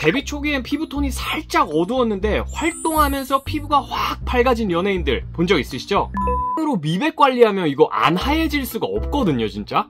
데뷔 초기엔 피부톤이 살짝 어두웠는데 활동하면서 피부가 확 밝아진 연예인들 본 적 있으시죠? 으로 미백 관리하면 이거 안 하얘질 수가 없거든요, 진짜.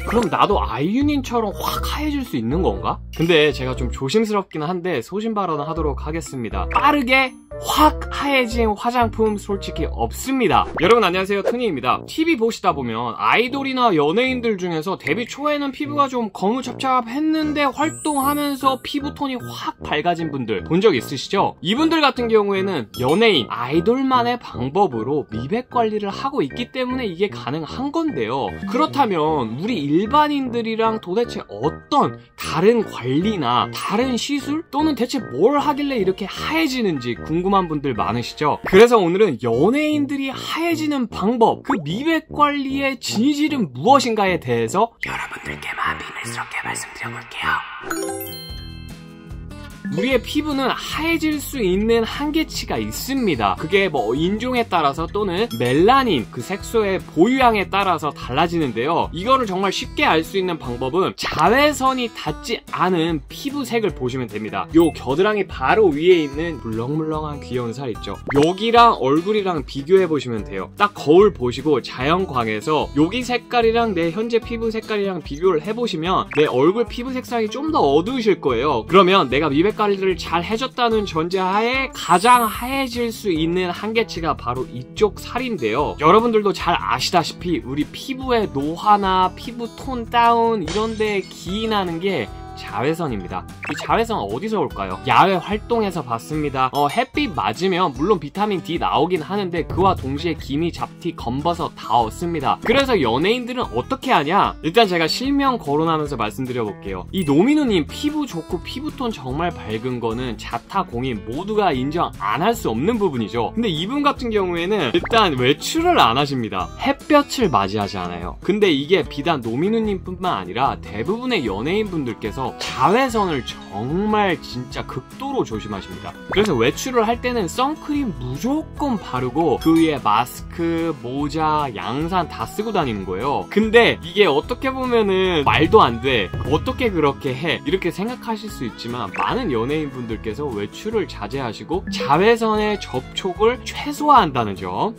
그럼 나도 아이유님처럼 확 하얘질 수 있는 건가? 근데 제가 좀 조심스럽긴 한데 소신 발언을 하도록 하겠습니다. 빠르게 확 하얘진 화장품 솔직히 없습니다. 여러분 안녕하세요, 토니입니다. TV 보시다 보면 아이돌이나 연예인들 중에서 데뷔 초에는 피부가 좀 거무잡잡했는데 활동하면서 피부톤이 확 밝아진 분들 본 적 있으시죠? 이분들 같은 경우에는 연예인, 아이돌만의 방법으로 미백 관리를 하고 있기 때문에 이게 가능한 건데요. 그렇다면 우리 일반인들이랑 도대체 어떤 다른 관리나 다른 시술 또는 대체 뭘 하길래 이렇게 하얘지는지 궁금한 분들 많으시죠? 그래서 오늘은 연예인들이 하얘지는 방법, 그 미백 관리의 진실은 무엇인가에 대해서 여러분들께만 비밀스럽게 말씀드려볼게요. 우리의 피부는 하얘질 수 있는 한계치가 있습니다. 그게 뭐 인종에 따라서 또는 멜라닌 그 색소의 보유량에 따라서 달라지는데요. 이거를 정말 쉽게 알 수 있는 방법은 자외선이 닿지 않은 피부색을 보시면 됩니다. 요 겨드랑이 바로 위에 있는 물렁물렁한 귀여운 살 있죠? 여기랑 얼굴이랑 비교해 보시면 돼요. 딱 거울 보시고 자연광에서 여기 색깔이랑 내 현재 피부 색깔이랑 비교를 해보시면 내 얼굴 피부 색상이 좀 더 어두우실 거예요. 그러면 내가 미백 관리를 잘 해줬다는 전제하에 가장 하얘질 수 있는 한계치가 바로 이쪽 살인데요. 여러분들도 잘 아시다시피 우리 피부의 노화나 피부 톤 다운 이런 데에 기인하는 게 자외선입니다. 이 자외선 어디서 올까요? 야외 활동에서 받습니다. 햇빛 맞으면 물론 비타민 D 나오긴 하는데 그와 동시에 기미, 잡티, 검버섯 다 얻습니다. 그래서 연예인들은 어떻게 하냐? 일단 제가 실명 거론하면서 말씀드려볼게요. 이 노민우님 피부 좋고 피부톤 정말 밝은 거는 자타공인 모두가 인정 안 할 수 없는 부분이죠. 근데 이분 같은 경우에는 일단 외출을 안 하십니다. 햇볕을 맞이하지 않아요. 근데 이게 비단 노민우님 뿐만 아니라 대부분의 연예인분들께서 자외선을 정말 진짜 극도로 조심하십니다. 그래서 외출을 할 때는 선크림 무조건 바르고 그 위에 마스크, 모자, 양산 다 쓰고 다니는 거예요. 근데 이게 어떻게 보면은 말도 안 돼. 어떻게 그렇게 해? 이렇게 생각하실 수 있지만 많은 연예인분들께서 외출을 자제하시고 자외선의 접촉을 최소화한다는 점.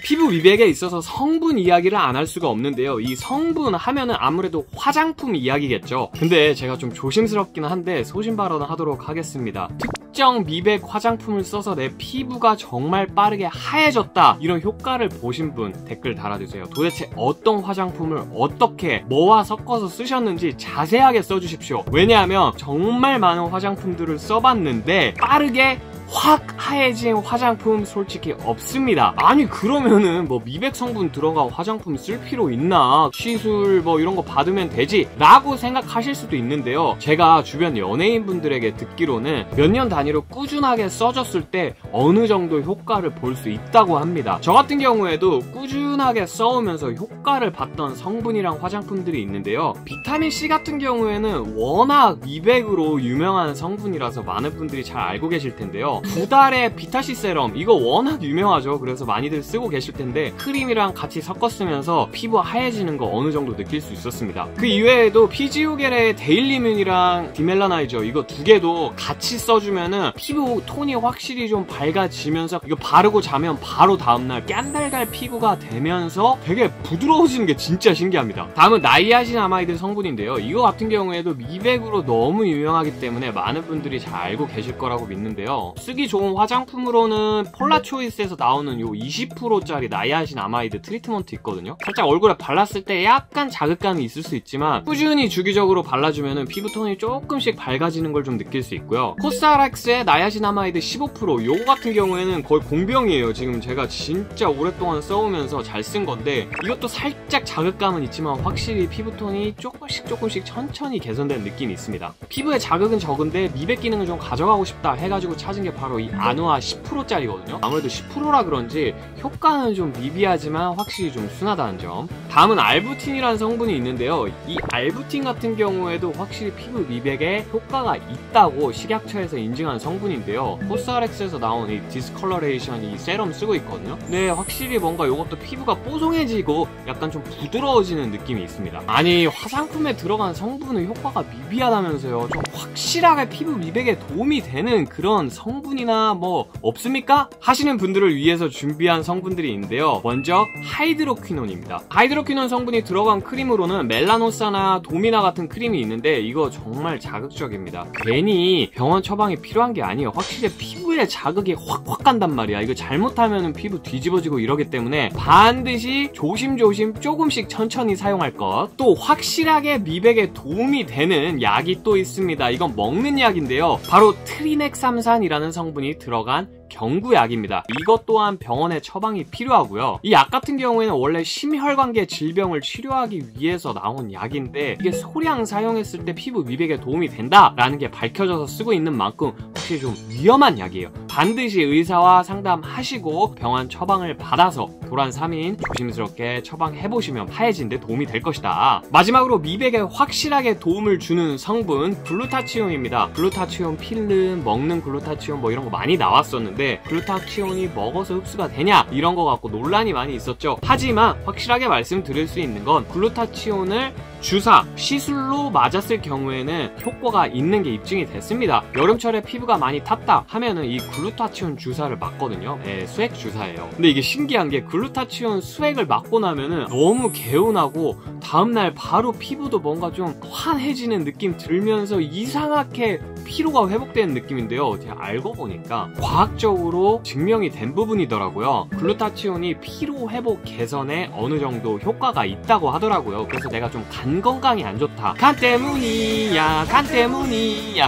피부 미백에 있어서 성분 이야기를 안 할 수가 없는데요. 이 성분 하면은 아무래도 화장품 이야기겠죠. 근데 제가 좀 조심스럽긴 한데 소신 발언을 하도록 하겠습니다. 특정 미백 화장품을 써서 내 피부가 정말 빠르게 하얘졌다, 이런 효과를 보신 분 댓글 달아주세요. 도대체 어떤 화장품을 어떻게 뭐와 섞어서 쓰셨는지 자세하게 써주십시오. 왜냐하면 정말 많은 화장품들을 써봤는데 빠르게 확 하얘진 화장품 솔직히 없습니다. 아니 그러면은 뭐 미백 성분 들어간 화장품 쓸 필요 있나? 시술 뭐 이런 거 받으면 되지 라고 생각하실 수도 있는데요. 제가 주변 연예인분들에게 듣기로는 몇 년 단위로 꾸준하게 써줬을 때 어느 정도 효과를 볼 수 있다고 합니다. 저 같은 경우에도 꾸준하게 써오면서 효과를 봤던 성분이랑 화장품들이 있는데요. 비타민C 같은 경우에는 워낙 미백으로 유명한 성분이라서 많은 분들이 잘 알고 계실 텐데요. 2달의 비타C 세럼, 이거 워낙 유명하죠. 그래서 많이들 쓰고 계실 텐데 크림이랑 같이 섞어 쓰면서 피부 하얘지는 거 어느 정도 느낄 수 있었습니다. 그 이외에도 피지오겔의 데일리뮨이랑 디멜라나이저 이거 두 개도 같이 써주면은 피부 톤이 확실히 좀 밝아지면서 이거 바르고 자면 바로 다음날 깐달걀 피부가 되면서 되게 부드러워지는 게 진짜 신기합니다. 다음은 나이아신아마이드 성분인데요. 이거 같은 경우에도 미백으로 너무 유명하기 때문에 많은 분들이 잘 알고 계실 거라고 믿는데요. 쓰기 좋은 화장품으로는 폴라초이스에서 나오는 요 20%짜리 나이아신아마이드 트리트먼트 있거든요. 살짝 얼굴에 발랐을 때 약간 자극감이 있을 수 있지만 꾸준히 주기적으로 발라주면 피부톤이 조금씩 밝아지는 걸 좀 느낄 수 있고요. 코스알엑스의 나이아신아마이드 15% 요거 같은 경우에는 거의 공병이에요. 지금 제가 진짜 오랫동안 써오면서 잘 쓴 건데 이것도 살짝 자극감은 있지만 확실히 피부톤이 조금씩 천천히 개선되는 느낌이 있습니다. 피부에 자극은 적은데 미백 기능을 좀 가져가고 싶다 해가지고 찾은 게 게 바로 이 아누아 10%짜리거든요. 아무래도 10%라 그런지 효과는 좀 미비하지만 확실히 좀 순하다는 점. 다음은 알부틴이라는 성분이 있는데요. 이 알부틴 같은 경우에도 확실히 피부 미백에 효과가 있다고 식약처에서 인증한 성분인데요. 코스알엑스에서 나온 이 디스컬러레이션 이 세럼 쓰고 있거든요. 근데 확실히 뭔가 이것도 피부가 뽀송해지고 약간 좀 부드러워지는 느낌이 있습니다. 아니, 화장품에 들어간 성분은 효과가 미비하다면서요. 좀 확실하게 피부 미백에 도움이 되는 그런 성분이나 뭐 없습니까? 하시는 분들을 위해서 준비한 성분들이 있는데요. 먼저 하이드로퀴논입니다. 하이드로퀴논 성분이 들어간 크림으로는 멜라노사나 도미나 같은 크림이 있는데 이거 정말 자극적입니다. 괜히 병원 처방이 필요한 게 아니에요. 확실히 피부에 자극이 확 간단 말이야. 이거 잘못하면 피부 뒤집어지고 이러기 때문에 반드시 조심조심 조금씩 천천히 사용할 것. 또 확실하게 미백에 도움이 되는 약이 또 있습니다. 이건 먹는 약인데요. 바로 트리넥삼산이라는 성분이 들어간 경구약입니다. 이것 또한 병원에 처방이 필요하고요. 이 약 같은 경우에는 원래 심혈관계 질병을 치료하기 위해서 나온 약인데 이게 소량 사용했을 때 피부 미백에 도움이 된다라는 게 밝혀져서 쓰고 있는 만큼 확실히 좀 위험한 약이에요. 반드시 의사와 상담하시고 병원 처방을 받아서 도란 3인 조심스럽게 처방해보시면 하얘진 데 도움이 될 것이다. 마지막으로 미백에 확실하게 도움을 주는 성분 글루타치온입니다. 글루타치온 필름, 먹는 글루타치온 뭐 이런 거 많이 나왔었는데 글루타치온이 먹어서 흡수가 되냐 이런 거 갖고 논란이 많이 있었죠. 하지만 확실하게 말씀드릴 수 있는 건 글루타치온을 주사, 시술로 맞았을 경우에는 효과가 있는 게 입증이 됐습니다. 여름철에 피부가 많이 탔다 하면은 이 글루타치온 주사를 맞거든요. 네, 수액 주사예요. 근데 이게 신기한 게 글루타치온 수액을 맞고 나면은 너무 개운하고 다음날 바로 피부도 뭔가 좀 환해지는 느낌 들면서 이상하게 피로가 회복되는 느낌인데요. 제가 알고 보니까 과학적으로 증명이 된 부분이더라고요. 글루타치온이 피로 회복 개선에 어느 정도 효과가 있다고 하더라고요. 그래서 내가 좀 간 건강이 안 좋다, 간 때문이야,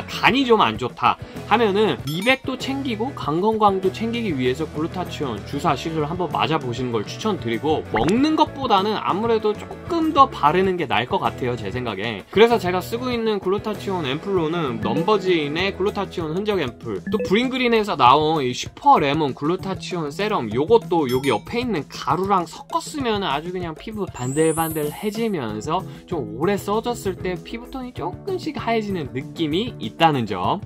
간이 좀 안 좋다 하면은 미백도 챙기고 간 건강도 챙기기 위해서 글루타치온 주사 시술 한번 맞아보시는 걸 추천드리고, 먹는 것보다는 아무래도 조금 더 바르는 게 나을 것 같아요, 제 생각에. 그래서 제가 쓰고 있는 글루타치온 앰플로는 넘버즈인의 글루타치온 흔적 앰플, 또 브링그린에서 나온 이 슈퍼레몬 글루타치온 세럼, 요것도 여기 옆에 있는 가루랑 섞어 쓰면 아주 그냥 피부 반들반들해지면서 좀 오래 써줬을 때 피부톤이 조금씩 하얘지는 느낌이 있다는 점.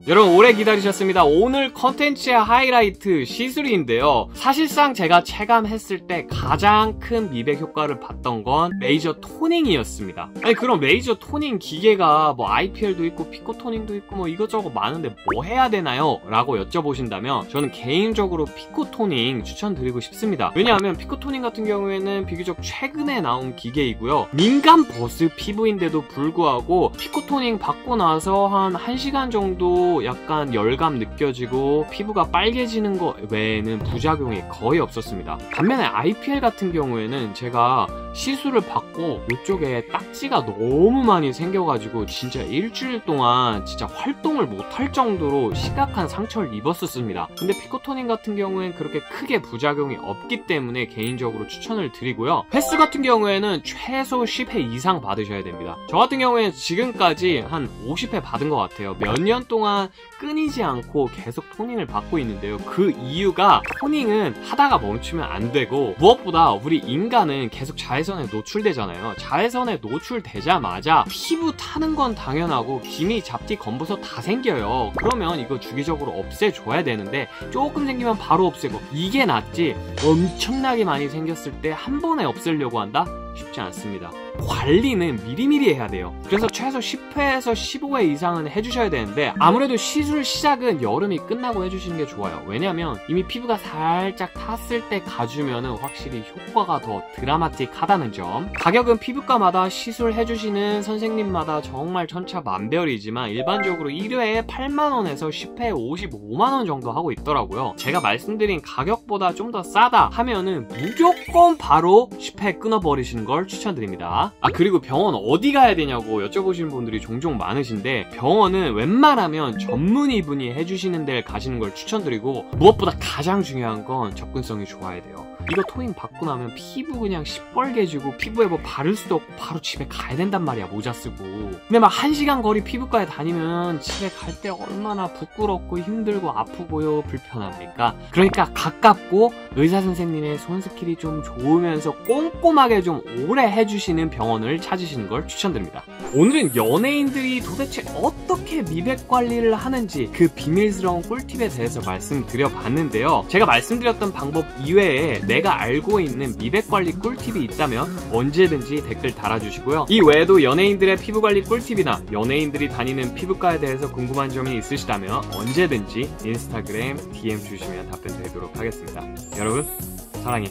여러분 오래 기다리셨습니다. 오늘 컨텐츠의 하이라이트 시술인데요. 사실상 제가 체감했을 때 가장 큰 미백 효과를 봤던 건 레이저 토닝이었습니다. 아니 그럼 레이저 토닝 기계가 뭐 IPL도 있고 피코토닝도 있고 뭐 이것저것 많은데 뭐 해야 되나요? 라고 여쭤보신다면 저는 개인적으로 피코토닝 추천드리고 싶습니다. 왜냐하면 피코토닝 같은 경우에는 비교적 최근에 나온 기계이고요. 민감 버스 피부인데도 불구하고 피코토닝 받고 나서 한 1시간 정도 약간 열감 느껴지고 피부가 빨개지는 거 외에는 부작용이 거의 없었습니다. 반면에 IPL 같은 경우에는 제가 시술을 받고 이쪽에 딱지가 너무 많이 생겨가지고 진짜 일주일 동안 진짜 활동을 못할 정도로 심각한 상처를 입었었습니다. 근데 피코토닝 같은 경우에는 그렇게 크게 부작용이 없기 때문에 개인적으로 추천을 드리고요. 횟수 같은 경우에는 최소 10회 이상 받으셔야 됩니다. 저 같은 경우에는 지금까지 한 50회 받은 것 같아요. 몇 년 동안 끊이지 않고 계속 토닝을 받고 있는데요. 그 이유가 토닝은 하다가 멈추면 안 되고, 무엇보다 우리 인간은 계속 자외선에 노출되잖아요. 자외선에 노출되자마자 피부 타는 건 당연하고 기미, 잡티, 검버섯 다 생겨요. 그러면 이거 주기적으로 없애줘야 되는데 조금 생기면 바로 없애고, 이게 낫지 엄청나게 많이 생겼을 때 한 번에 없애려고 한다? 쉽지 않습니다. 관리는 미리미리 해야 돼요. 그래서 최소 10회에서 15회 이상은 해주셔야 되는데, 아무래도 시술 시작은 여름이 끝나고 해주시는 게 좋아요. 왜냐면 이미 피부가 살짝 탔을 때 가주면은 확실히 효과가 더 드라마틱하다는 점. 가격은 피부과마다 시술해주시는 선생님마다 정말 천차만별이지만 일반적으로 1회에 8만원에서 10회에 55만원 정도 하고 있더라고요. 제가 말씀드린 가격보다 좀 더 싸다 하면은 무조건 바로 10회 끊어버리시는 걸 추천드립니다. 그리고 병원 어디 가야 되냐고 여쭤보시는 분들이 종종 많으신데, 병원은 웬만하면 전문의분이 해주시는 데를 가시는 걸 추천드리고, 무엇보다 가장 중요한 건 접근성이 좋아야 돼요. 이거 토닝 받고 나면 피부 그냥 시뻘개지고 피부에 뭐 바를 수도 없고 바로 집에 가야 된단 말이야, 모자 쓰고. 근데 막 1시간 거리 피부과에 다니면 집에 갈 때 얼마나 부끄럽고 힘들고 아프고요, 불편합니까? 그러니까 가깝고 의사 선생님의 손 스킬이 좀 좋으면서 꼼꼼하게 좀 오래 해주시는 병원을 찾으시는 걸 추천드립니다. 오늘은 연예인들이 도대체 어떻게 미백 관리를 하는지 그 비밀스러운 꿀팁에 대해서 말씀드려봤는데요. 제가 말씀드렸던 방법 이외에 내가 알고 있는 미백 관리 꿀팁이 있다면 언제든지 댓글 달아주시고요. 이 외에도 연예인들의 피부 관리 꿀팁이나 연예인들이 다니는 피부과에 대해서 궁금한 점이 있으시다면 언제든지 인스타그램 DM 주시면 답변 드리도록 하겠습니다. 여러분, 사랑해.